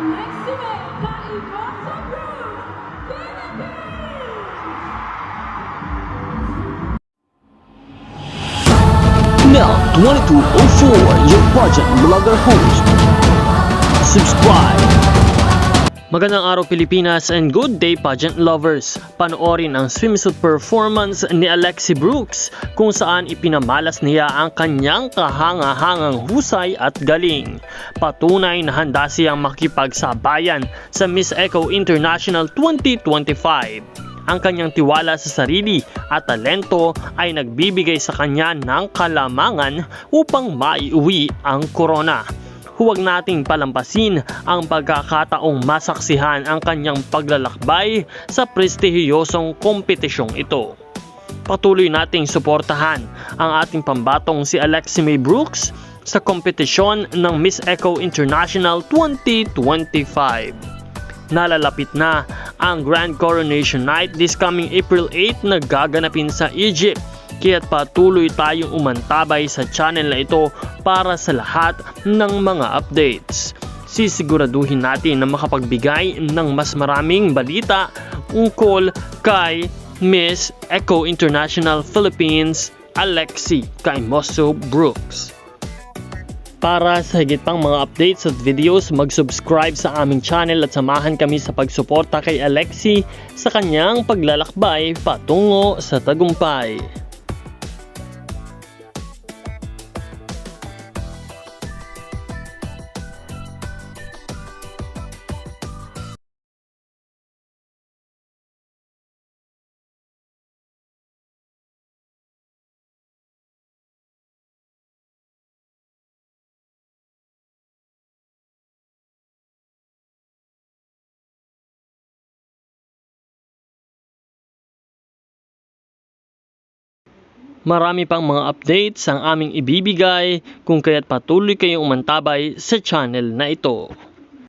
Now 2204, your pageant vlogger host. Subscribe! Magandang araw Pilipinas and good day pageant lovers. Panoorin ang swimsuit performance ni Alexi Brooks kung saan ipinamalas niya ang kanyang kahanga-hangang husay at galing. Patunay na handa siyang makipagsabayan sa Miss Eco International 2025. Ang kanyang tiwala sa sarili at talento ay nagbibigay sa kanya ng kalamangan upang maiuwi ang korona. Huwag nating palampasin ang pagkakataong masaksihan ang kanyang paglalakbay sa prestihiyosong kompetisyong ito. Patuloy nating suportahan ang ating pambatong si Alexi May Brooks sa kompetisyon ng Miss Eco International 2025. Nalalapit na ang Grand Coronation Night this coming April 8 na gaganapin sa Egypt. Kaya't patuloy tayong umantabay sa channel na ito para sa lahat ng mga updates. Sisiguraduhin natin na makapagbigay ng mas maraming balita ungkol kay Miss Eco International Philippines Alexi Caimoso Brooks. Para sa higit pang mga updates at videos, mag-subscribe sa aming channel at samahan kami sa pagsuporta kay Alexi sa kanyang paglalakbay patungo sa tagumpay. Marami pang mga updates ang aming ibibigay kung kaya't patuloy kayong umantabay sa channel na ito.